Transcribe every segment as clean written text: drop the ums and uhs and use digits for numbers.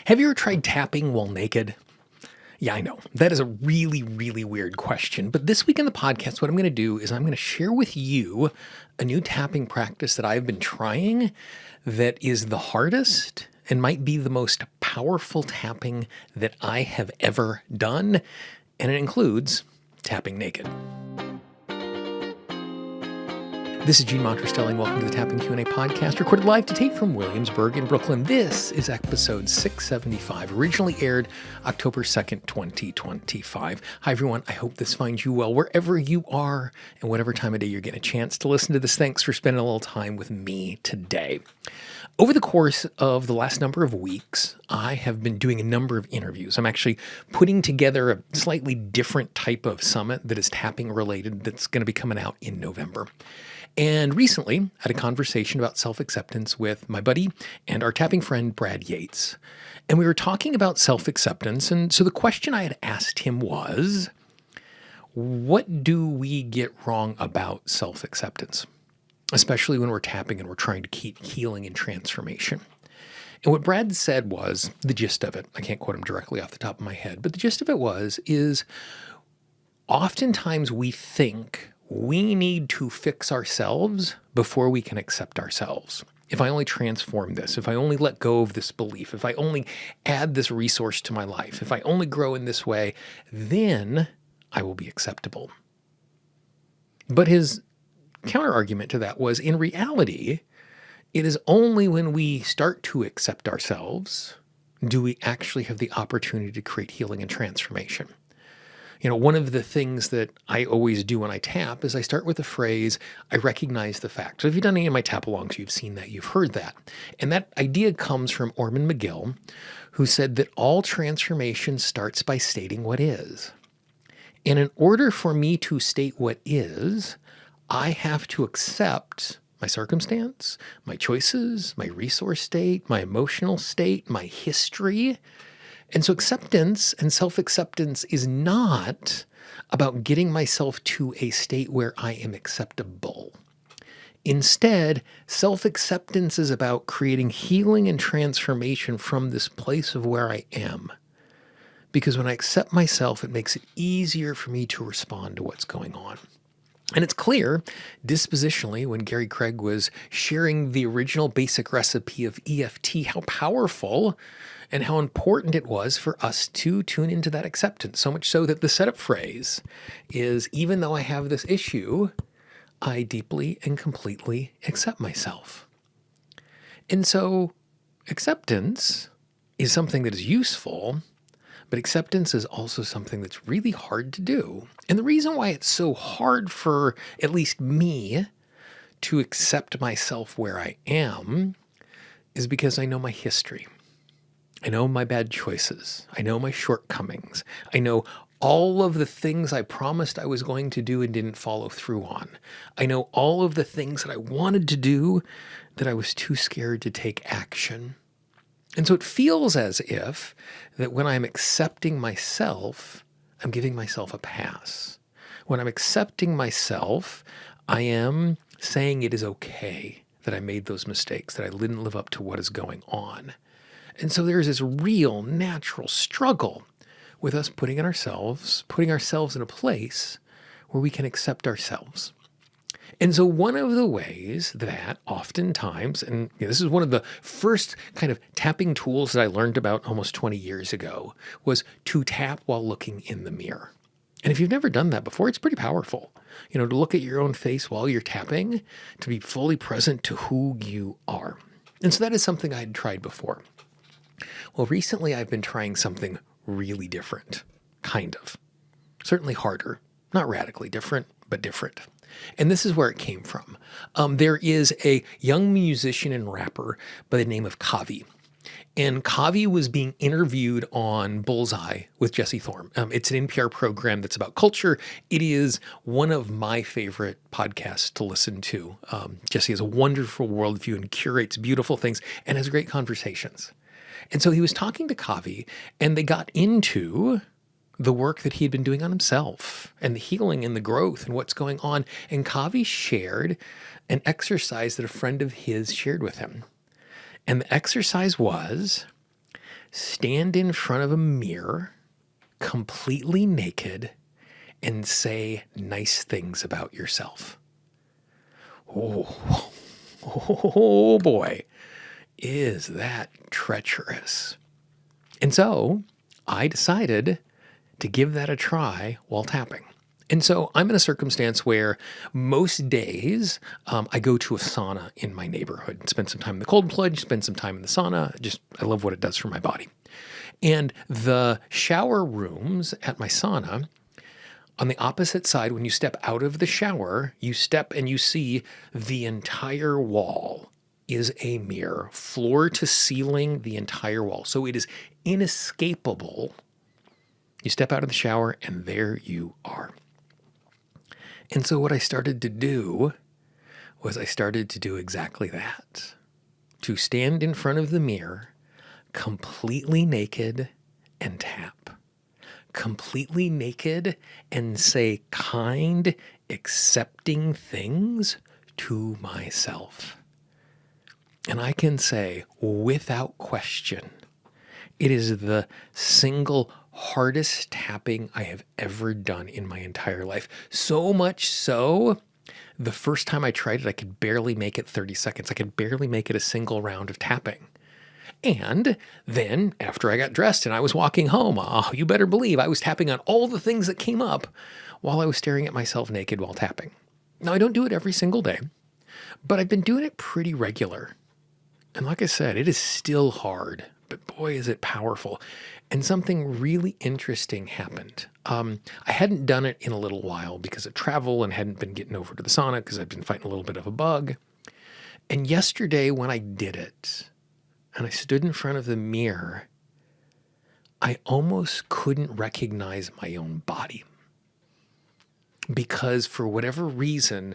Have you ever tried tapping while naked? Yeah, I know. That is a really, really weird question. But this week in the podcast, what I'm going to do is I'm going to share with you a new tapping practice that I've been trying that is the hardest and might be the most powerful tapping that I have ever done. And it includes tapping naked. This is Monterastelli, and welcome to the Tapping Q&A podcast, recorded live to tape from Williamsburg in Brooklyn. This is episode 675, originally aired October 2nd, 2025. Hi, everyone. I hope this finds you well wherever you are and whatever time of day you're getting a chance to listen to this. Thanks for spending a little time with me today. Over the course of the last number of weeks, I have been doing a number of interviews. I'm actually putting together a slightly different type of summit that is tapping related that's going to be coming out in November. And recently, I had a conversation about self-acceptance with my buddy and our tapping friend, Brad Yates. And we were talking about self-acceptance. And so the question I had asked him was, what do we get wrong about self-acceptance? Especially when we're tapping and we're trying to keep healing and transformation. And what Brad said was, the gist of it, I can't quote him directly off the top of my head, but the gist of it is oftentimes we think we need to fix ourselves before we can accept ourselves. If I only transform this, if I only let go of this belief, if I only add this resource to my life, if I only grow in this way, then I will be acceptable. But his counter-argument to that was, in reality, it is only when we start to accept ourselves do we actually have the opportunity to create healing and transformation. You know, one of the things that I always do when I tap is I start with the phrase, I recognize the fact. So if you've done any of my tap-alongs, you've seen that, you've heard that. And that idea comes from Orman McGill, who said that all transformation starts by stating what is. And in order for me to state what is, I have to accept my circumstance, my choices, my resource state, my emotional state, my history. And so acceptance and self-acceptance is not about getting myself to a state where I am acceptable. Instead, self-acceptance is about creating healing and transformation from this place of where I am. Because when I accept myself, it makes it easier for me to respond to what's going on. And it's clear, dispositionally, when Gary Craig was sharing the original basic recipe of EFT, how powerful and how important it was for us to tune into that acceptance. So much so that the setup phrase is, even though I have this issue, I deeply and completely accept myself. And so acceptance is something that is useful, but acceptance is also something that's really hard to do. And the reason why it's so hard for at least me to accept myself where I am is because I know my history. I know my bad choices. I know my shortcomings. I know all of the things I promised I was going to do and didn't follow through on. I know all of the things that I wanted to do that I was too scared to take action. And so it feels as if that when I'm accepting myself, I'm giving myself a pass. When I'm accepting myself, I am saying it is okay that I made those mistakes, that I didn't live up to what is going on. And so there's this real natural struggle with us putting ourselves in a place where we can accept ourselves. And so one of the ways that oftentimes, and this is one of the first kind of tapping tools that I learned about almost 20 years ago, was to tap while looking in the mirror. And if you've never done that before, it's pretty powerful. You know, to look at your own face while you're tapping, to be fully present to who you are. And so that is something I had tried before. Well, recently I've been trying something really different, kind of. Certainly harder, not radically different, but different. And this is where it came from. There is a young musician and rapper by the name of Kavi. And Kavi was being interviewed on Bullseye with Jesse Thorne. It's an NPR program that's about culture. It is one of my favorite podcasts to listen to. Jesse has a wonderful worldview and curates beautiful things and has great conversations. And so he was talking to Kavi, and they got into the work that he had been doing on himself and the healing and the growth and what's going on. And Kavi shared an exercise that a friend of his shared with him. And the exercise was stand in front of a mirror, completely naked, and say nice things about yourself. Oh, oh boy, is that treacherous. And so I decided to give that a try while tapping. And so I'm in a circumstance where most days I go to a sauna in my neighborhood, spend some time in the cold plunge, spend some time in the sauna. I love what it does for my body. And the shower rooms at my sauna, on the opposite side, when you step out of the shower, you step and you see the entire wall is a mirror, floor to ceiling, the entire wall. So it is inescapable. You step out of the shower and there you are. And so what I started to do was I started to do exactly that. To stand in front of the mirror, completely naked, and tap. Completely naked and say kind, accepting things to myself. And I can say without question, it is the single hardest tapping I have ever done in my entire life. So much so, the first time I tried it, I could barely make it 30 seconds. I could barely make it a single round of tapping. And then after I got dressed and I was walking home, you better believe I was tapping on all the things that came up while I was staring at myself naked while tapping. Now, I don't do it every single day, but I've been doing it pretty regular. And like I said, it is still hard, but boy, is it powerful. And something really interesting happened. I hadn't done it in a little while because of travel and hadn't been getting over to the sauna because I've been fighting a little bit of a bug. And yesterday when I did it and I stood in front of the mirror, I almost couldn't recognize my own body. Because for whatever reason,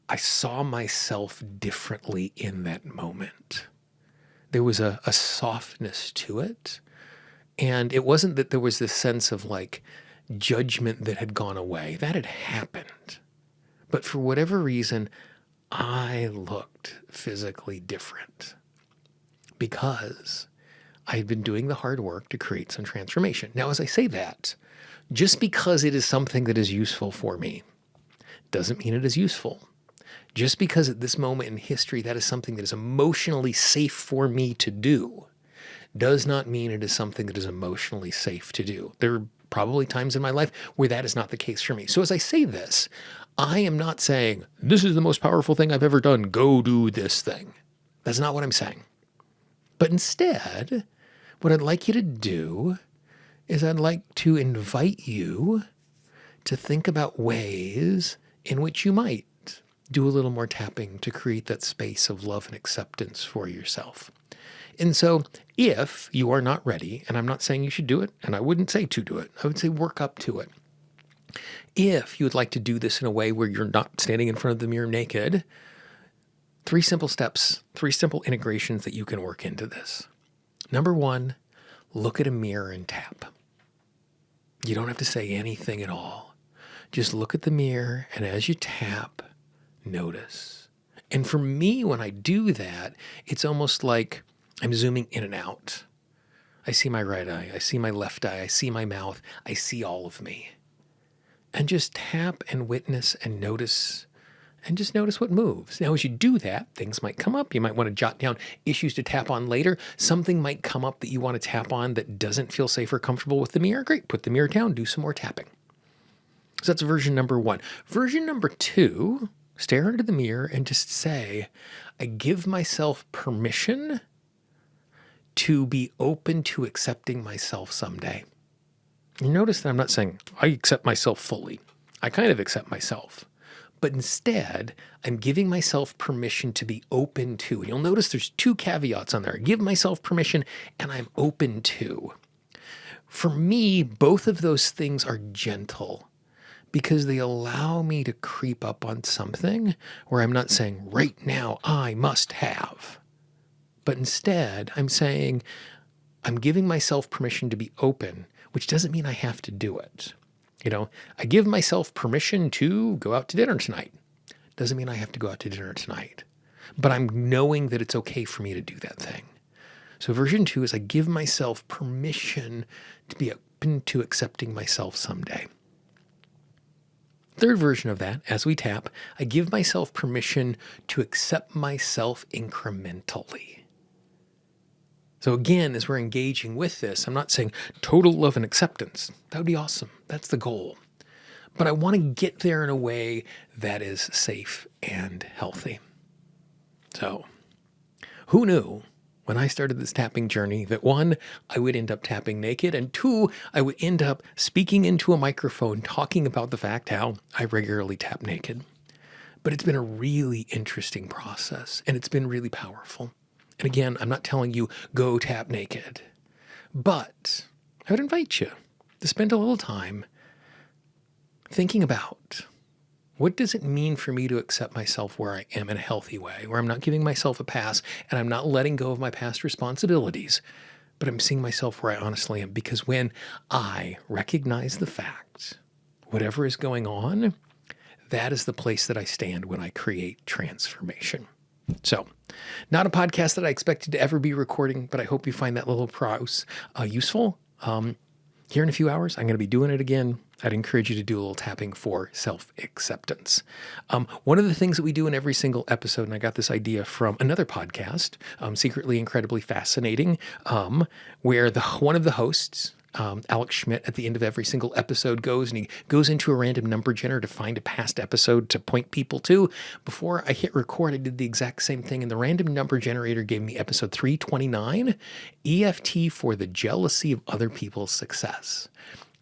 I saw myself differently in that moment. There was a softness to it. And it wasn't that there was this sense of like judgment that had gone away. That had happened. But for whatever reason, I looked physically different because I had been doing the hard work to create some transformation. Now, as I say that, just because it is something that is useful for me doesn't mean it is useful. Just because at this moment in history that is something that is emotionally safe for me to do does not mean it is something that is emotionally safe to do. There are probably times in my life where that is not the case for me. So as I say this, I am not saying, this is the most powerful thing I've ever done, go do this thing. That's not what I'm saying. But instead, what I'd like you to do is I'd like to invite you to think about ways in which you might do a little more tapping to create that space of love and acceptance for yourself. And so if you are not ready, and I'm not saying you should do it, and I wouldn't say to do it, I would say work up to it. If you would like to do this in a way where you're not standing in front of the mirror naked, 3 simple steps, 3 simple integrations that you can work into this. Number 1, look at a mirror and tap. You don't have to say anything at all. Just look at the mirror, and as you tap, notice. And for me, when I do that, it's almost like I'm zooming in and out. I see my right eye, I see my left eye, I see my mouth, I see all of me. And just tap and witness and notice, and just notice what moves. Now, as you do that, things might come up. You might want to jot down issues to tap on later. Something might come up that you want to tap on that doesn't feel safe or comfortable with the mirror. Great, put the mirror down, do some more tapping. So that's version number 1. Version number 2, stare into the mirror and just say, I give myself permission to be open to accepting myself someday. You notice that I'm not saying I accept myself fully. I kind of accept myself. But instead, I'm giving myself permission to be open to. And you'll notice there's 2 caveats on there. I give myself permission and I'm open to. For me, both of those things are gentle because they allow me to creep up on something where I'm not saying right now I must have. But instead, I'm saying I'm giving myself permission to be open, which doesn't mean I have to do it. You know, I give myself permission to go out to dinner tonight. Doesn't mean I have to go out to dinner tonight. But I'm knowing that it's okay for me to do that thing. So version 2 is I give myself permission to be open to accepting myself someday. Third version of that, as we tap, I give myself permission to accept myself incrementally. So again, as we're engaging with this, I'm not saying total love and acceptance. That would be awesome. That's the goal. But I want to get there in a way that is safe and healthy. So who knew when I started this tapping journey that 1, I would end up tapping naked, and 2, I would end up speaking into a microphone talking about the fact how I regularly tap naked. But it's been a really interesting process, and it's been really powerful. And again, I'm not telling you go tap naked, but I would invite you to spend a little time thinking about, what does it mean for me to accept myself where I am in a healthy way, where I'm not giving myself a pass and I'm not letting go of my past responsibilities, but I'm seeing myself where I honestly am? Because when I recognize the fact, whatever is going on, that is the place that I stand when I create transformation. So, not a podcast that I expected to ever be recording, but I hope you find that little prose useful. Here in a few hours, I'm going to be doing it again. I'd encourage you to do a little tapping for self-acceptance. One of the things that we do in every single episode, and I got this idea from another podcast, Secretly Incredibly Fascinating, where one of the hosts, Alex Schmidt, at the end of every single episode goes into a random number generator to find a past episode to point people to. Before I hit record, I did the exact same thing, and the random number generator gave me episode 329, EFT for the jealousy of other people's success.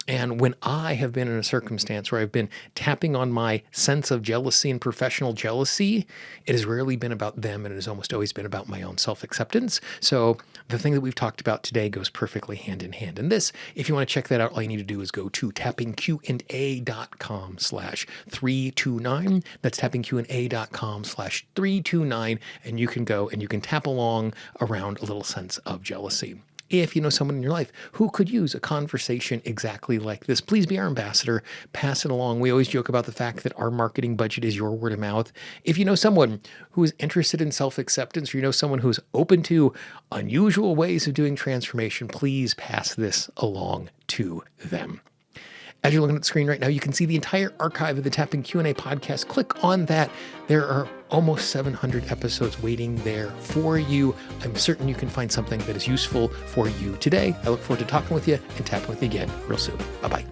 And when I have been in a circumstance where I've been tapping on my sense of jealousy and professional jealousy, it has rarely been about them, and it has almost always been about my own self-acceptance. So the thing that we've talked about today goes perfectly hand in hand. And this, if you want to check that out, all you need to do is go to tappingqanda.com/329. That's tappingqanda.com/329. And you can go and you can tap along around a little sense of jealousy. If you know someone in your life who could use a conversation exactly like this, please be our ambassador. Pass it along. We always joke about the fact that our marketing budget is your word of mouth. If you know someone who is interested in self-acceptance, or you know someone who's open to unusual ways of doing transformation, please pass this along to them. As you're looking at the screen right now, you can see the entire archive of the Tapping Q&A podcast. Click on that. There are almost 700 episodes waiting there for you. I'm certain you can find something that is useful for you today. I look forward to talking with you and tapping with you again real soon. Bye-bye.